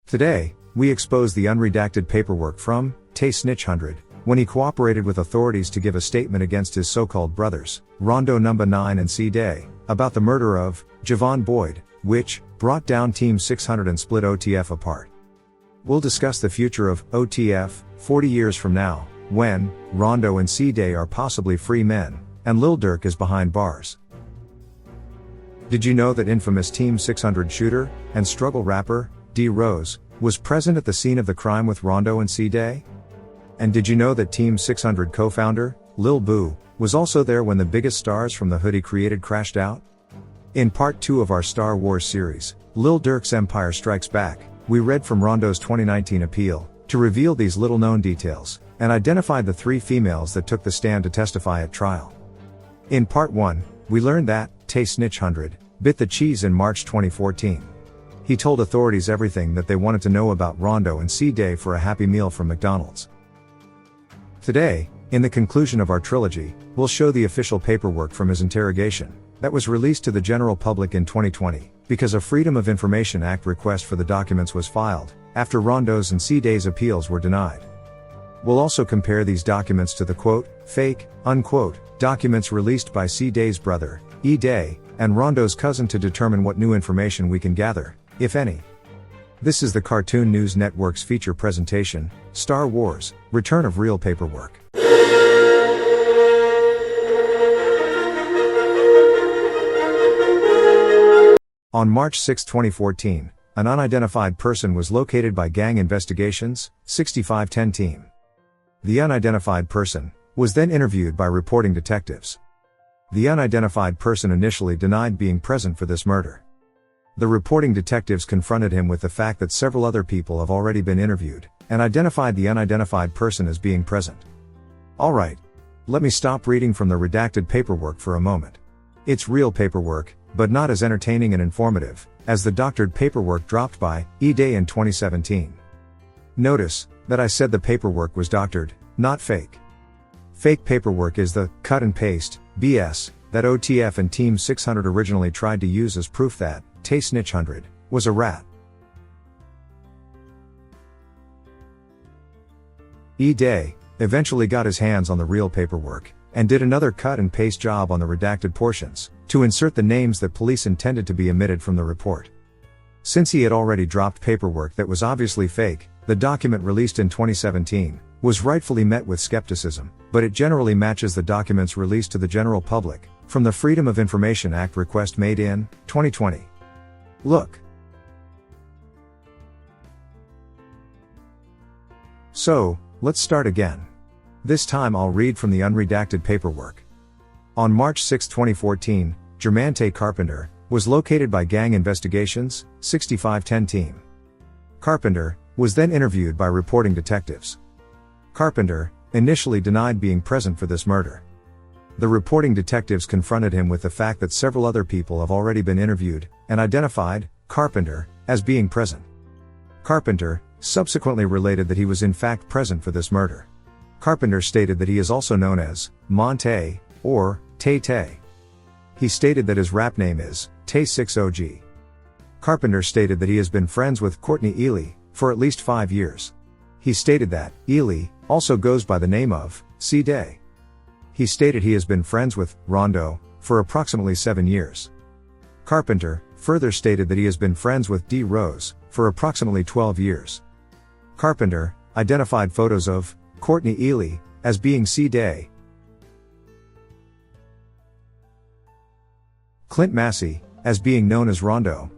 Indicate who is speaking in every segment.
Speaker 1: Today, we expose the unredacted paperwork from Tay Snitch 100, when he cooperated with authorities to give a statement against his so-called brothers, Rondo No. 9 and C. Day, about the murder of Javon Boyd, which brought down Team 600 and split OTF apart. We'll discuss the future of OTF 40 years from now, when Rondo and C. Day are possibly free men, and Lil Durk is behind bars. Did you know that infamous Team 600 shooter and struggle rapper, D. Rose, was present at the scene of the crime with Rondo and C. Day? And did you know that Team 600 co-founder, Lil Boo, was also there when the biggest stars from the hood he created crashed out? In part 2 of our Star Wars series, Lil Durk's Empire Strikes Back, we read from Rondo's 2019 appeal, to reveal these little-known details, and identified the 3 females that took the stand to testify at trial. In part 1, we learned that Tay Snitch 100 bit the cheese in March 2014. He told authorities everything that they wanted to know about Rondo and C. Day for a Happy Meal from McDonald's. Today, in the conclusion of our trilogy, we'll show the official paperwork from his interrogation, that was released to the general public in 2020, because a Freedom of Information Act request for the documents was filed, after Rondo's and C. Day's appeals were denied. We'll also compare these documents to the quote, fake, unquote, documents released by C. Day's brother, E. Day, and Rondo's cousin to determine what new information we can gather, if any. This is the Cartoon News Network's feature presentation, Star Wars: Return of Real Paperwork. On March 6, 2014, an unidentified person was located by Gang Investigations, 6510 team. The unidentified person was then interviewed by reporting detectives. The unidentified person initially denied being present for this murder. The reporting detectives confronted him with the fact that several other people have already been interviewed, and identified the unidentified person as being present. Alright. Let me stop reading from the redacted paperwork for a moment. It's real paperwork, but not as entertaining and informative as the doctored paperwork dropped by E. Day in 2017. Notice that I said the paperwork was doctored, not fake. Fake paperwork is the cut and paste BS that OTF and Team 600 originally tried to use as proof that Tay Snitch 100 was a rat. E. Day eventually got his hands on the real paperwork, and did another cut and paste job on the redacted portions, to insert the names that police intended to be omitted from the report. Since he had already dropped paperwork that was obviously fake, the document released in 2017 was rightfully met with skepticism, but it generally matches the documents released to the general public from the Freedom of Information Act request made in 2020. Look. So, let's start again. This time I'll read from the unredacted paperwork. On March 6, 2014, Jermante Carpenter was located by Gang Investigations, 6510 team. Carpenter was then interviewed by reporting detectives. Carpenter initially denied being present for this murder. The reporting detectives confronted him with the fact that several other people have already been interviewed, and identified Carpenter as being present. Carpenter subsequently related that he was in fact present for this murder. Carpenter stated that he is also known as Monte, or Tay Tay. He stated that his rap name is Tay6OG. Carpenter stated that he has been friends with Courtney Ely for at least 5 years. He stated that Ely also goes by the name of C. Day. He stated he has been friends with Rondo for approximately 7 years. Carpenter further stated that he has been friends with D. Rose for approximately 12 years. Carpenter identified photos of Courtney Ely as being C. Day, Clint Massey as being known as Rondo,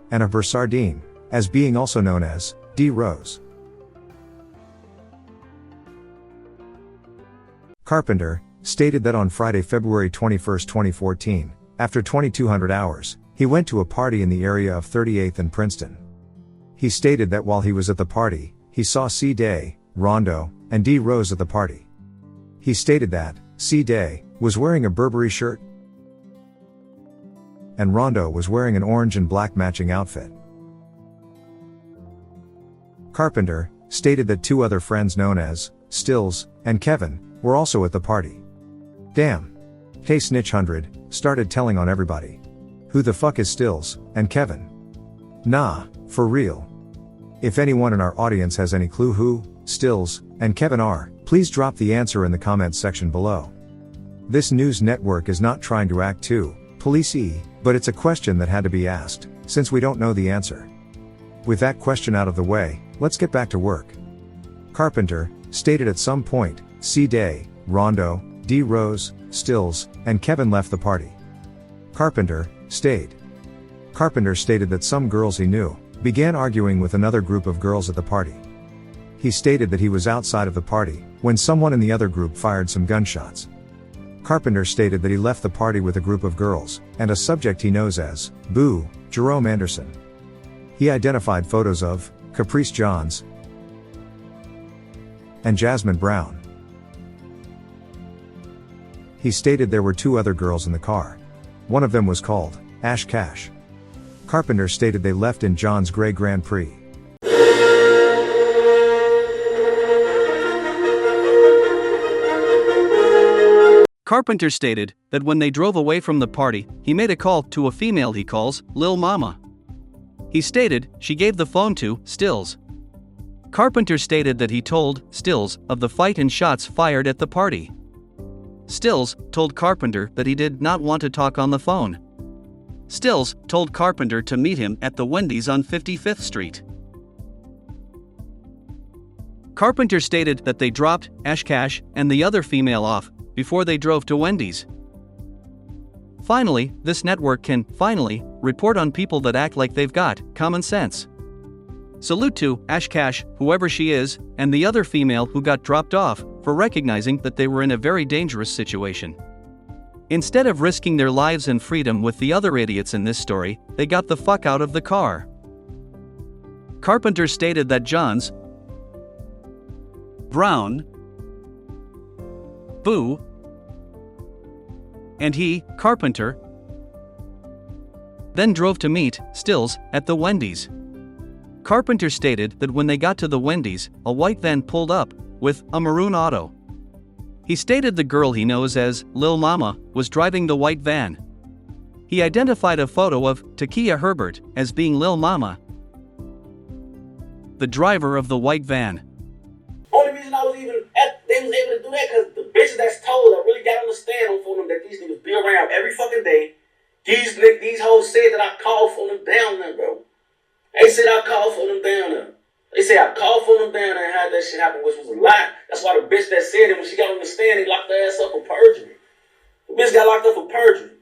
Speaker 1: and Abur Sardine as being also known as D. Rose. Carpenter stated that on Friday, February 21, 2014, after 2200 hours, he went to a party in the area of 38th and Princeton. He stated that while he was at the party, he saw C. Day, Rondo, and D. Rose at the party. He stated that C. Day was wearing a Burberry shirt, and Rondo was wearing an orange and black matching outfit. Carpenter stated that 2 other friends known as Stills and Kevin were also at the party. Damn. Tay Snitch 100 started telling on everybody. Who the fuck is Stills and Kevin? Nah, for real. If anyone in our audience has any clue who Stills and Kevin are, please drop the answer in the comments section below. This news network is not trying to act too police-y, but it's a question that had to be asked, since we don't know the answer. With that question out of the way, let's get back to work. Carpenter stated at some point, C. Day, Rondo, D. Rose, Stills, and Kevin left the party. Carpenter stayed. Carpenter stated that some girls he knew began arguing with another group of girls at the party. He stated that he was outside of the party when someone in the other group fired some gunshots. Carpenter stated that he left the party with a group of girls and a subject he knows as Boo, Jerome Anderson. He identified photos of Caprice Johns and Jasmine Brown. He stated there were two other girls in the car. One of them was called Ash Cash. Carpenter stated they left in John's gray Grand Prix.
Speaker 2: Carpenter stated that when they drove away from the party, he made a call to a female he calls Lil Mama. He stated she gave the phone to Stills. Carpenter stated that he told Stills of the fight and shots fired at the party. Stills told Carpenter that he did not want to talk on the phone. Stills told Carpenter to meet him at the Wendy's on 55th Street. Carpenter stated that they dropped Ash Cash and the other female off before they drove to Wendy's. Finally, this network can, finally, report on people that act like they've got common sense. Salute to Ash Cash, whoever she is, and the other female who got dropped off, for recognizing that they were in a very dangerous situation. Instead of risking their lives and freedom with the other idiots in this story, they got the fuck out of the car. Carpenter stated that Johns, Brown, Boo, and he, Carpenter, then drove to meet Stills at the Wendy's. Carpenter stated that when they got to the Wendy's, a white van pulled up with a maroon auto. He stated the girl he knows as Lil Mama was driving the white van. He identified a photo of Takia Herbert as being Lil Mama, the driver of the white van.
Speaker 3: Only reason I was even they was able to do that because the bitches that's told, I really got to understand on them that these niggas be around every fucking day. These hoes said that I called for them down there, bro. They said I called for them down there. They said I called for them down there and had that shit happen, which was a lie. That's why the bitch that said it, when she got on the stand, they locked her ass up for perjury. The bitch got locked up for perjury.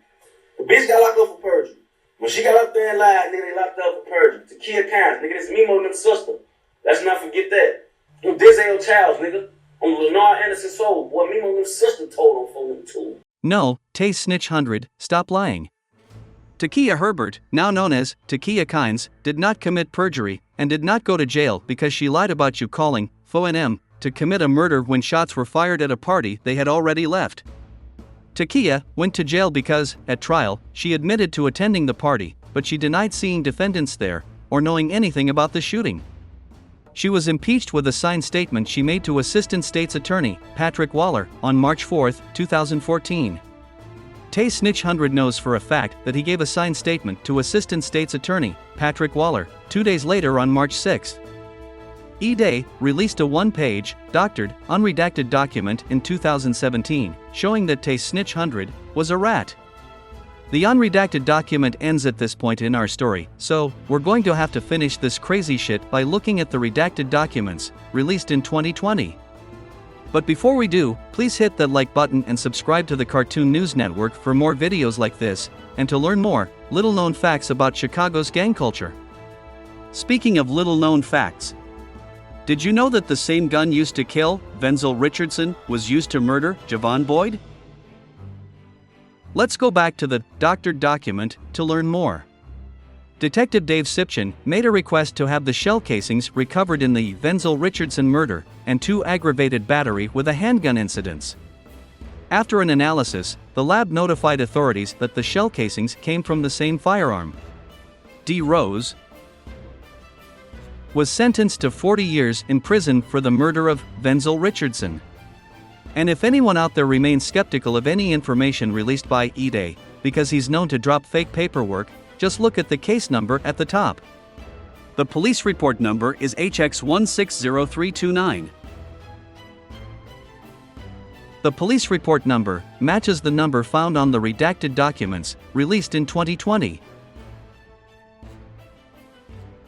Speaker 3: The bitch got locked up for perjury. When she got up there and lied, nigga, they locked her up for perjury. Takia Kynes, nigga, this Mimo and them sister. Let's not forget that. On Denzel Childs, nigga. On Lenard Anderson's soul, boy, Mimo and them sister told on phone too.
Speaker 2: No, Tay Snitch 100, stop lying. Takia Herbert, now known as Takia Kynes, did not commit perjury and did not go to jail because she lied about you calling FONM to commit a murder when shots were fired at a party they had already left. Takia went to jail because, at trial, she admitted to attending the party, but she denied seeing defendants there or knowing anything about the shooting. She was impeached with a signed statement she made to Assistant State's Attorney Patrick Waller on March 4, 2014. Tay Snitch 100 knows for a fact that he gave a signed statement to Assistant State's Attorney Patrick Waller 2 days later on March 6. E-Day released a one-page, doctored, unredacted document in 2017 showing that Tay Snitch 100 was a rat. The unredacted document ends at this point in our story, so we're going to have to finish this crazy shit by looking at the redacted documents released in 2020. But before we do, please hit that like button and subscribe to the Cartoon News Network for more videos like this, and to learn more little-known facts about Chicago's gang culture. Speaking of little-known facts, did you know that the same gun used to kill Venzel Richardson was used to murder Javon Boyd? Let's go back to the doctored document to learn more. Detective Dave Sipchin made a request to have the shell casings recovered in the Venzel Richardson murder and 2 aggravated battery with a handgun incidents. After an analysis, the lab notified authorities that the shell casings came from the same firearm. D. Rose was sentenced to 40 years in prison for the murder of Venzel Richardson. And if anyone out there remains skeptical of any information released by E-Day, because he's known to drop fake paperwork. Just look at the case number at the top. The police report number is HX160329. The police report number matches the number found on the redacted documents released in 2020.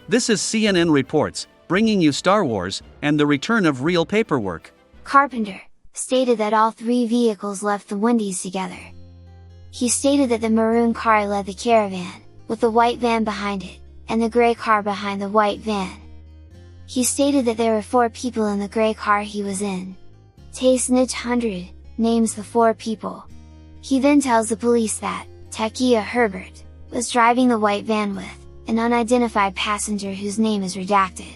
Speaker 2: This is CNN Reports, bringing you Star Wars and the return of real paperwork.
Speaker 4: Carpenter stated that all three vehicles left the Wendy's together. He stated that the maroon car led the caravan, with the white van behind it, and the gray car behind the white van. He stated that there were 4 people in the gray car he was in. Snitch 100 names the 4 people. He then tells the police that Takia Herbert was driving the white van with an unidentified passenger whose name is redacted.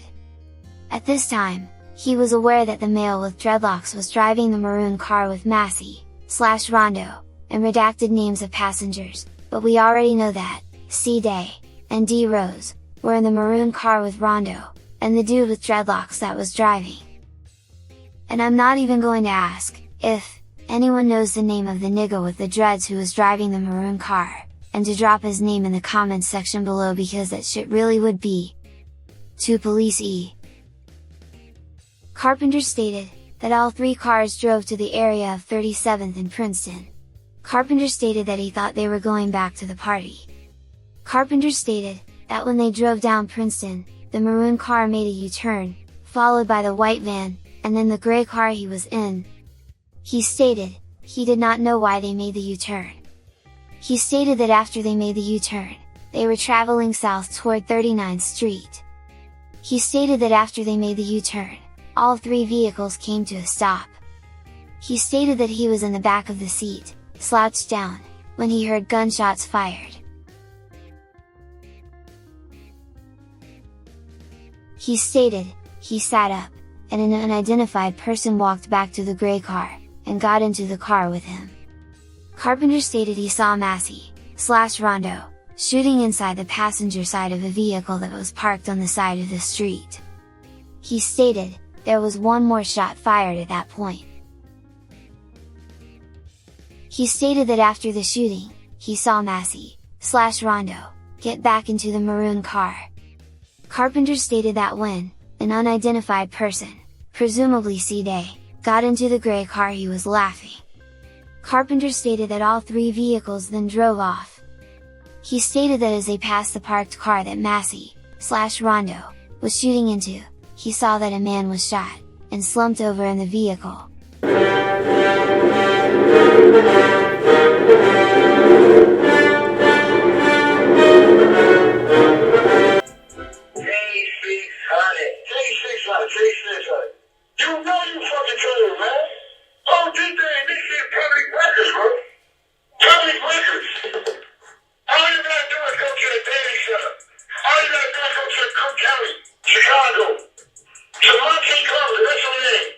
Speaker 4: At this time, he was aware that the male with dreadlocks was driving the maroon car with Massey/Rondo, and redacted names of passengers, but we already know that C. Day and D. Rose were in the maroon car with Rondo, and the dude with dreadlocks that was driving. And I'm not even going to ask if anyone knows the name of the nigga with the dreads who was driving the maroon car, and to drop his name in the comments section below, because that shit really would be too police-y. Carpenter stated that all 3 cars drove to the area of 37th and Princeton. Carpenter stated that he thought they were going back to the party. Carpenter stated that when they drove down Princeton, the maroon car made a U-turn, followed by the white van, and then the gray car he was in. He stated he did not know why they made the U-turn. He stated that after they made the U-turn, they were traveling south toward 39th Street. He stated that after they made the U-turn, all 3 vehicles came to a stop. He stated that he was in the back of the seat, slouched down, when he heard gunshots fired. He stated he sat up, and an unidentified person walked back to the gray car, and got into the car with him. Carpenter stated he saw Massey/Rondo shooting inside the passenger side of a vehicle that was parked on the side of the street. He stated there was 1 more shot fired at that point. He stated that after the shooting, he saw Massey/Rondo get back into the maroon car. Carpenter stated that when an unidentified person, presumably C. Day, got into the gray car, he was laughing. Carpenter stated that all 3 vehicles then drove off. He stated that as they passed the parked car that Massey/Rondo was shooting into, he saw that a man was shot, and slumped over in the vehicle.
Speaker 3: You know you fucking told, man. Oh, this shit public records, bro. Public records. All you gotta do is go to the Daily Center. All you gotta do is go to Cook County, Chicago. To Monte Carlo, that's your name.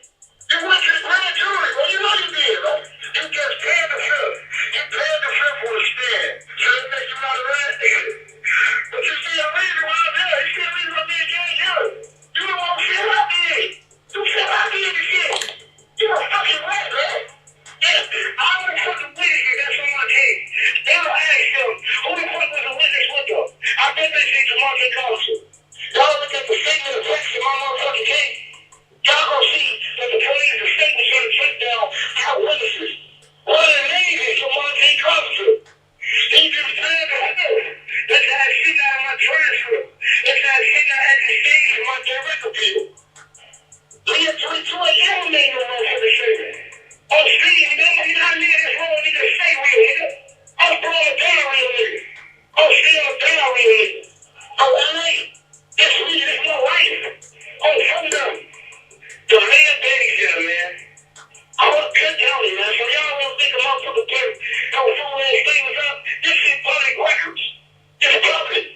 Speaker 3: You went to the grand jury, bro. You know you did, bro. You just paid the fifth. You paid the fifth for the stand. So they make you not a rat nigga. But you see, I'm reading right there. You see, I'm reading what me again, you. You the one who said I did. You said I did the shit. You a fucking rat, man. Yeah, I don't fucking witness that's on my case. They will ask them, who the fuck was the witness with them? I bet they say to Monte Carlo. Y'all look at the statement of text in my motherfucking case. Y'all gonna see that the police are statement trying to take down our witnesses. What an amazing for Monte Carlo. He just said that. That's how I see out of my transcript. That's how I see out at the stage for my direct appeal. Leah 22 ain't made no motherfucking statement. Oh, Steve, you not nigga that's wrong, nigga, stay real, nigga. I'm blowing down real nigga. I'm still down real nigga. Oh, LA, it's me, it's my wife. Oh, from them. The man Baby Center, man. I want to cut down it, man. So y'all want to think a motherfucker put those full ass statements up? This shit public records. It's public.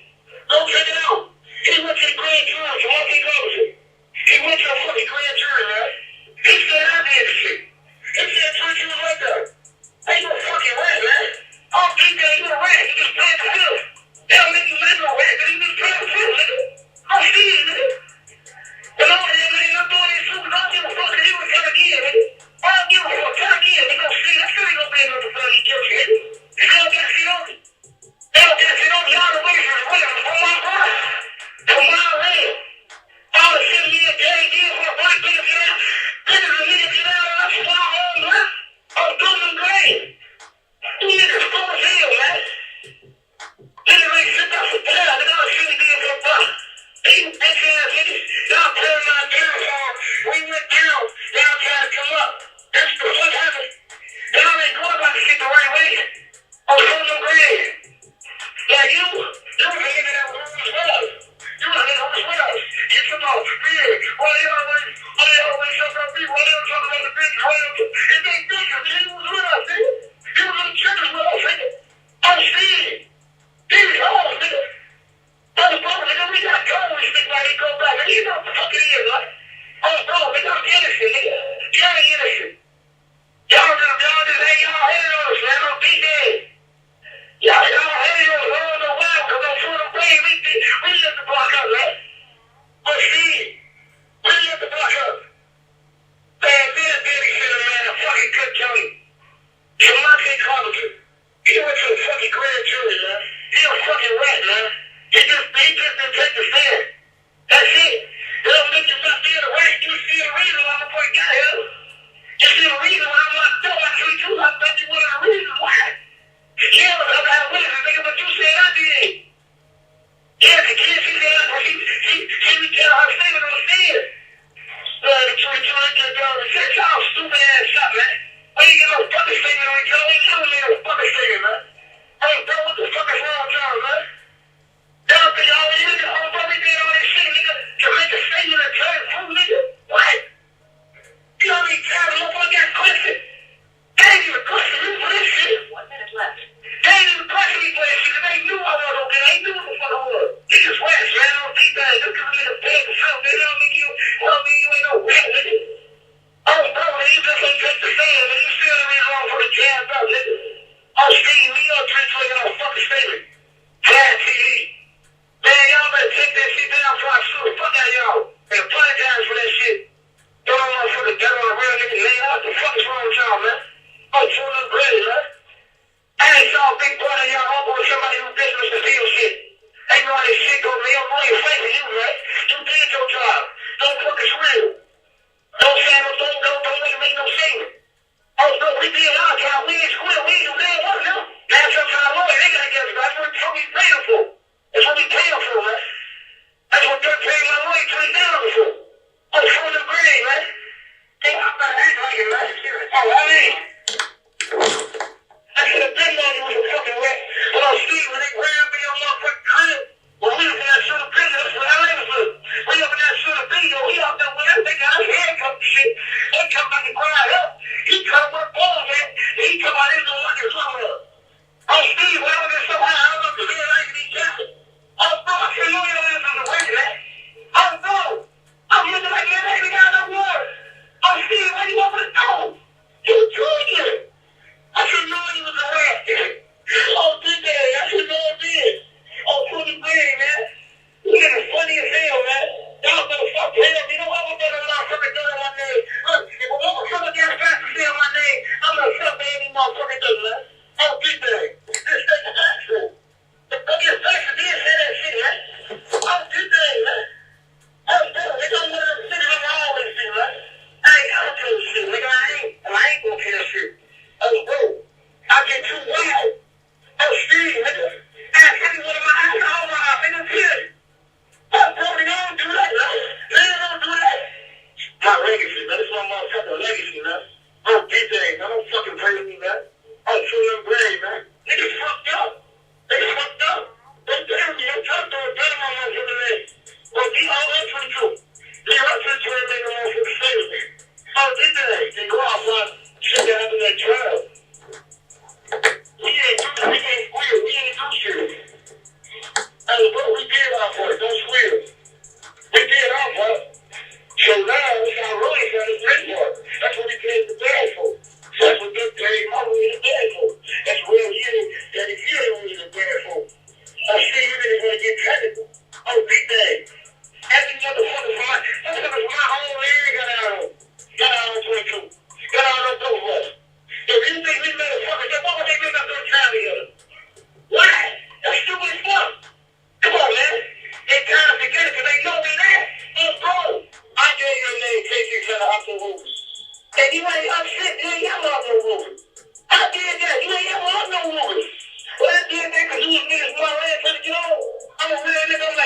Speaker 3: Go check it out. He went to the grand jury for Monte Carlo. He went to the fucking grand jury, man. He said I did the shit. He said treat you like that. Hey, you a fucking rat, man. Oh, think that you a rat. You just played the field. They'll make you live a rat, but you just played the field, nigga. I'm seeing you, nigga. And all of them, nigga, I'm doing these shoes. I don't give a fuck if you was trying to get, nigga. I don't give a fuck. Try again, nigga. See, that's really gonna be enough to find you guilty, nigga. You know what I'm saying? bitch ass niggas. Y'all pulling my downfall. We went down. Y'all trying to come up. That's the fuck happened. Y'all ain't going about the shit the right way. On some grade. Like you was a nigga that was with us. You was a nigga who was with us. You come on, yeah. Why they always talk about me? Why they don't talk about the bitch? It ain't bitches. He was with us, nigga. He was in the churches with us, nigga. I'm seeing. These hoes, nigga. Oh, bro, nigga, we got told we think like he go back. Nigga, you know what the fuck it is, right? Oh, bro, nigga, I'm innocent, nigga. You're innocent. Y'all just hang y'all head on us, man. I'm big day. Y'all head on us. I don't know why, because I'm full of pain. We let the block up, man. Oh, see? We let the block up. Man, this baby shit, man, a fucking good Tony. Jamante Carpenter. He went to the fucking grand jury, man. He a fucking rat, man. He just didn't take the stand. That's it. They don't make you not be the right. You see the reason why I'm going to get here. You see the reason why I'm locked up. I treat you like that. You one of the reasons why. Yeah, but I'm not with it, nigga, but you said I did. Yeah, the kid, she said, she tell her statement on the stand. The truth, get down and say, y'all stupid ass shot, man. Why you get no fucking statement on each other? We can't make no fucking statement, man. Hey, bro, what the fuck is wrong with y'all, man? Y'all think all these niggas, oh, bro, we did all this shit, nigga, to make a statement and tell it through, nigga? What? You know how many times a motherfucker got questioned? They ain't even question me for this shit. 1 minute left. They ain't even question me for this shit, because they knew I was okay. They knew what the fuck I was. Niggas rats, man. I don't think that. Just because we in a bed or something, they don't think you ain't no rat, nigga. Oh, bro, you just ain't take the stand, and you still the reason wrong for the jammed up, nigga. Oh, Steve, me up, drinking on a fucking statement. Flat TV. Man, y'all better take that shit down before I sue the fuck out of y'all. And apologize for that shit. Don't know motherfucker dead on a real nigga lay out. What the fuck is wrong with y'all, man? Oh, two little grade, man. I ain't saw a big brother y'all up on somebody who business to steal shit. Ain't know how this shit go, man. You don't know your face of you, man. You did your job. Don't fucking squeal. Don't say no, don't make no statement. Oh, no, we did our job. We ain't squeal. We ain't do that one, no. Now sometimes lawyer, they gotta get us. That's what we pay them for. That's what we pay them for, man. That's what they're paying my lawyer $20 for. Oh, for the grade, man. Hey, I'm not acting like it, man. Oh, I ain't. I should have been on you with a fucking wet. Well, Steve, when they grabbed me on my fucking crib, when we was in that shooter video, that's what I was with. We up in that shooter video, he out there with everything, got his handcuffed and shit. They come back and cry up. He come with ball, man. He come out, he's gonna look at something up. Oh, Steve, why was it so high? I don't know if the head like me jacket. Oh, bro, I said, you ain't on this on the way, man. Oh, bro, I'm looking like you ain't got no water. Oh, Steve, why you open the door? He was drinking. I should know he was a rat. Oh, good day. I should know it did. Oh, put the green, man. You niggas funny as hell, man. Y'all better fuck hell. You know what? I'm gonna motherfucker do on my name. Look, if a motherfucker gets back to say on my name, I'm gonna fuck any motherfucker do, man. Oh, good day. This thing is actual. The fucking face did say that shit, man. Oh, good day, man. Oh, bro, they don't want to sit in my always do, man. I don't kill shit, nigga. I ain't gonna kill shit. Oh, bro, I get too wild. Oh, Steve, nigga. Ask anyone in my alcohol rob, nigga, kid. Oh, bro, they don't do that, man. They don't do that. My legacy, man. It's my motherfucking legacy, man. Oh, DJ, man. Don't fucking play with me, man. Oh, feel them grave, man. Niggas fucked up. They fucked up. They damn me. I'm trying to throw a gun in my motherfucking leg. Well, be all up 22. Be up 22 and make a motherfucking stay with me. Oh, DJ, they go off on shit that happened at 12. We ain't squeal. We ain't do shit. Hey, bro, we did our part. Don't squeal. We did our part. So now, it's our really got to play for. That's what we paid the bag for. That's what they paid my money the bag for. That's real year that if you ain't really the bag for. I see you niggas want to get technical. Oh, big bag. Every motherfucker from my whole area got out on 22. Got out on both of us. If you think we motherfuckers, then why would they make us go time together? Why? That's stupid as fuck. Come on, man. They kind of forget it because they know we there. Oh, bro. I gave your name, KJ, to the Upton Rovers. And you ain't upset, you ain't ever up no Rovers. I did that. You ain't ever up no Rovers. Well, I did that because you was niggas my ass trying to get on. I'm a real nigga. I'm like,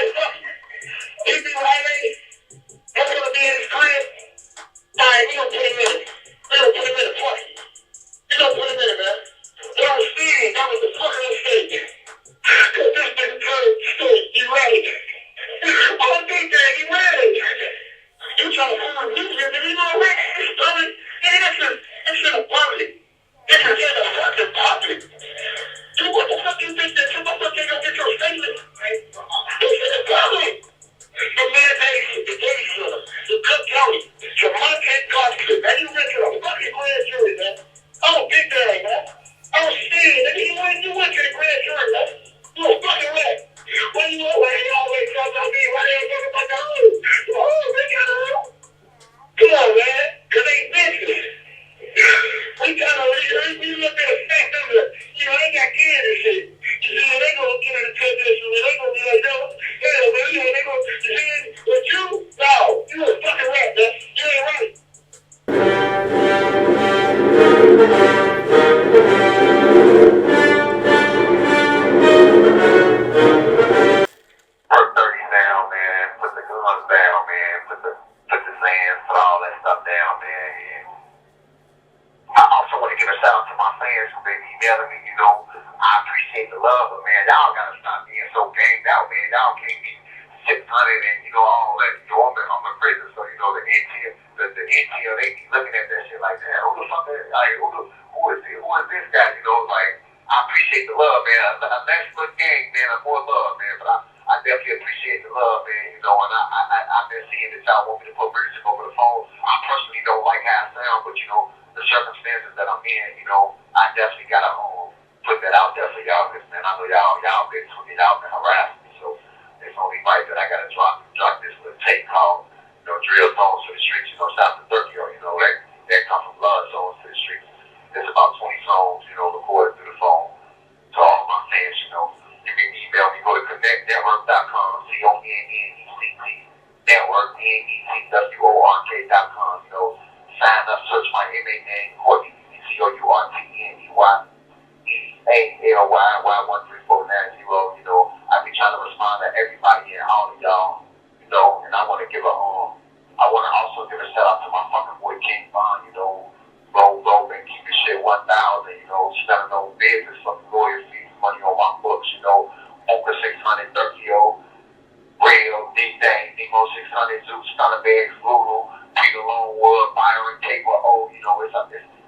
Speaker 5: love, but man, y'all gotta stop being so ganged out, man. Y'all can't be 600 and all that. I'm a prison, so the NTL, they be looking at that shit like, damn, who the fuck is, like, who is this guy? Like, I appreciate the love, man. A less good gang, man, and more love, man. But I definitely appreciate the love, man. And I've been seeing that y'all want me to put music over the phone. I personally don't like how it sounds, but the circumstances that I'm in, I definitely gotta put that out there for y'all, because man, I know y'all been harassing me, so it's only right that I gotta drop this little tape called, drill songs to the streets, south of Tokyo, that come from blood songs to the streets. It's about 20 songs, recorded through the phone to all my fans, You can email me, go to connectnetwork.com, CONNECT, network, NETWORK.com, sign up, search my MA name, Courtney, COURTNEYALY 13490. I be trying to respond to everybody and all of y'all, and I want to I want to also give a shout out to my fucking boy King Bond, Roll and keep the shit 1,000, spending no business, some lawyer fees, money on my books, Oka 600, 30O, Rail, Big Dang, Nemo 600, Zeus, Stunnerbags, Voodoo, Peter Lonewood, Byron, Cable,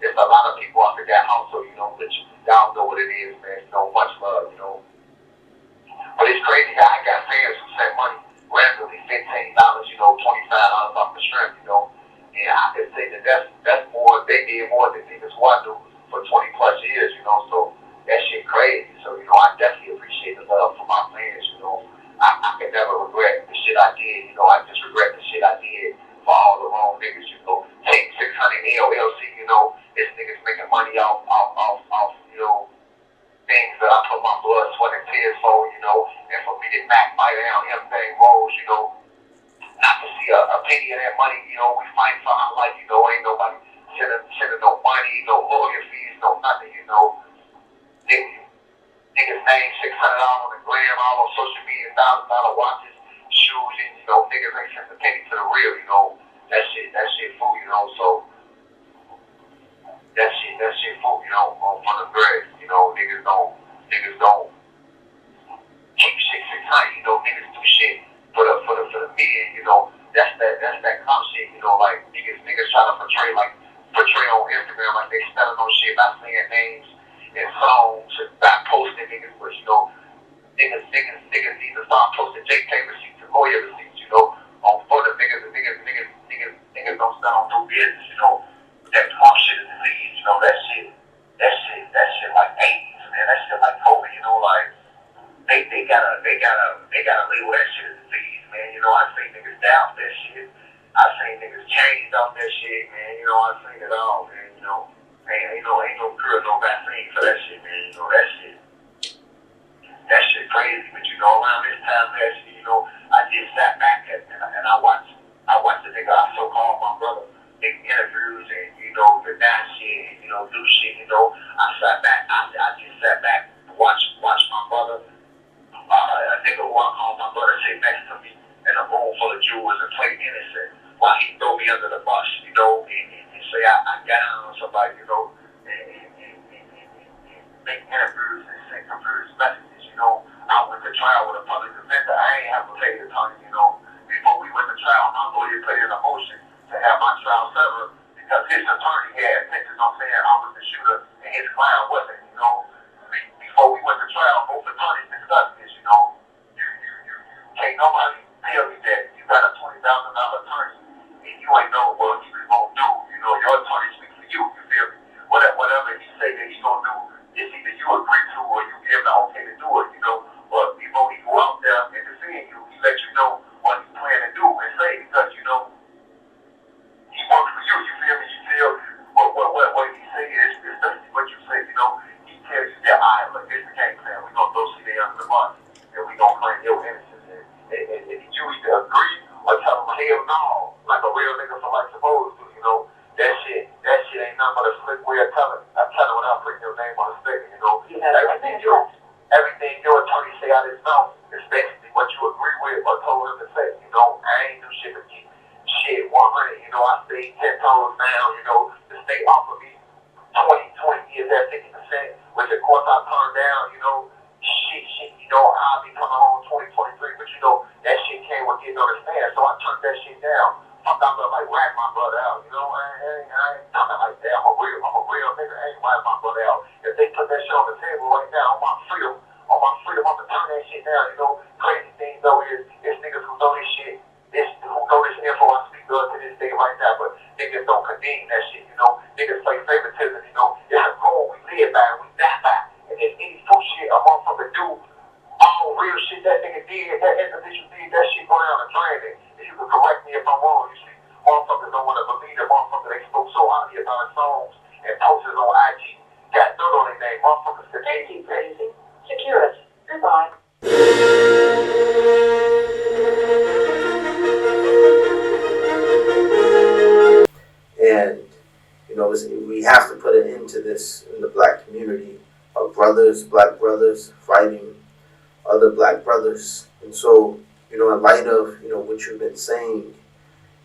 Speaker 5: it's a lot of people I forgot how, so, but y'all know what it is, man, much love, But it's crazy how I got fans who send money randomly, $15, $25 off the strength, and I can say that that's more, they did more than niggas who I knew for 20 plus years, so that shit crazy. So, I definitely appreciate the love from my fans, I can never regret the shit I did, I just regret the shit I did for all the wrong niggas, Take 600 LLC, this niggas making money off, things that I put my blood, sweat, and tears for, and for me to backbite down everything rolls, not to see a penny of that money, we fight for our life, ain't nobody sending no money, no lawyer fees, no nothing, niggas name $600 on the gram, all on social media, $1,000 watches, shoes, and, niggas ain't sending a penny to the real, that shit fool, so that shit fool, on the bread, niggas don't keep shit 600, niggas do shit for the media, that's that clown shit, like niggas try to portray on Instagram like they spelling on shit by saying names and songs and by posting niggas, but niggas need to start posting JK receipts and lawyer receipts, on for the niggas don't stand on no business, that pump shit is disease, that shit like AIDS, man, that shit like COVID, like they gotta label that shit as disease, man. I seen niggas doubt that shit. I seen niggas change off that shit, man. I seen it all, man. Ain't no cure, no vaccine for that shit, man. That shit crazy. But around this time last year, I just sat back and I watched the nigga I so-called my brother make interviews and the that shit, do shit. I sat back. I just sat back to watch my brother. A nigga who I call my brother sit next to me in a room full of jewels and play innocent while he throw me under the bus, and say I got on somebody, and make interviews and send confused messages, I went to trial with a public defender. I ain't have to pay the attorney, Before we went to trial, my lawyer put in a motion to have my trial severed because his attorney had pictures on saying I was the shooter and his client wasn't, Before we went to trial, both attorneys discussed this, Can't nobody tell me that you got a $20,000 attorney and you ain't know what he was gonna do. Your attorney speaks for you. You feel me? Whatever he say that he gonna do, it's either you agree to or you give him the okay to do it. But before he go out there and defend you, he let you know what he plan to do and say because he works for you. You feel me? You feel what he say is basically what you say. He tells you that look, this the game plan. We gonna throw CJ under the bus and we gonna claim your innocence. And you either agree or tell them hell no, like a real nigga for like supposed to, that shit ain't nothing but a slick way of telling. I'm telling without putting your name on the statement, everything your attorney say out his mouth is basically what you agree with or told him to say, I ain't do shit to keep shit 100, I stayed 10 toes down, the state offered me 20 years at 50%, which of course I turned down, didn't understand. So I turned that shit down. I'm not gonna like rat my brother out, you know. I ain't talking like that. I'm a real nigga. I ain't rat my brother out. If they put that shit on the table right now, on my freedom, I'm gonna turn that shit down. You know, crazy thing though is niggas who know this shit, who know this info I speak of to this day right now, but niggas don't condemn that shit. You know, niggas play favoritism. You know, it's a code we live by, we die by, and if any fool shit a motherfucker do, all real shit that nigga did, that individual did, that shit go down the drain. And you can correct me if I'm wrong. You see, motherfuckers don't want to believe the motherfucker they spoke so highly about his songs and posters on IG. Got dirt on their name. Motherfuckers could
Speaker 6: Thank you, Crazy. Secure it. Goodbye.
Speaker 7: And, you know, we have to put an end to this in the black community of black brothers fighting other black brothers. And so, you know, in light of, you know, what you've been saying,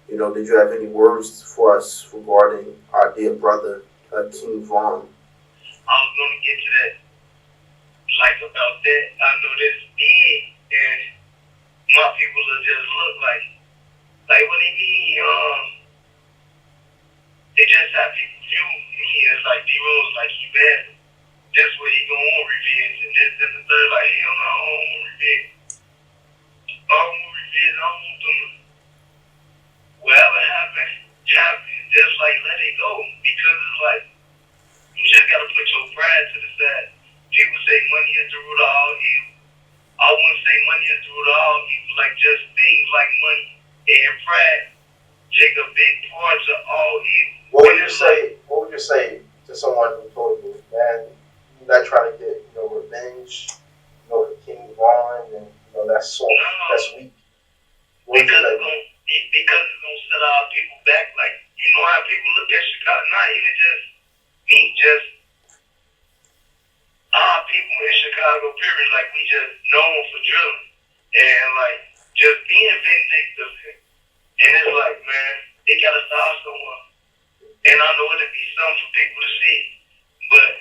Speaker 7: you know, did you have any words for us regarding our dear brother, King Von?
Speaker 5: I was going to get to that. Like about that, I know this thing, and my people will just look like what do you mean? They just have people view me as like D-Rose, like he bad. That's what he gonna want revenge, and this and the third, like hell no, I don't want revenge. I don't want revenge. I don't want them to whatever happens, just like let it go, because it's like you just gotta put your pride to the side. People say money is the root of all evil. I wouldn't say money is the root of all evil, like just things like money and pride take a big part of all evil.
Speaker 7: What would you say to someone who told you, man, you're not trying to get, you know, revenge, you know, for King Von, and you know that's soft, that's weak.
Speaker 5: Because it's gonna set our people back. Like, you know how people look at Chicago, not even just me, just our people in Chicago, period. Like, we just known for drilling and like just being vindictive. And it's like, man, it gotta stop somewhere. And I know it'll be something for people to see, but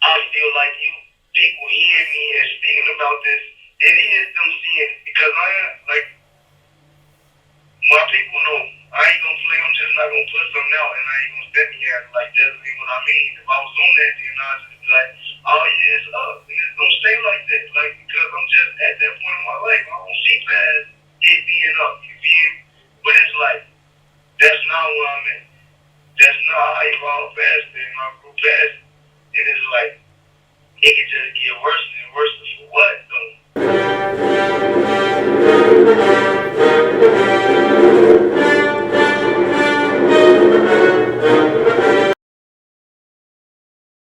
Speaker 5: I feel like people hearing me and speaking about this, it is them seeing it, because I am like, my people know I ain't gonna play. I'm just not gonna put something out, and I ain't gonna step me at it. Like, that ain't what I mean. If I was on that, then I'd just be like, oh yeah, it's up, and it's gonna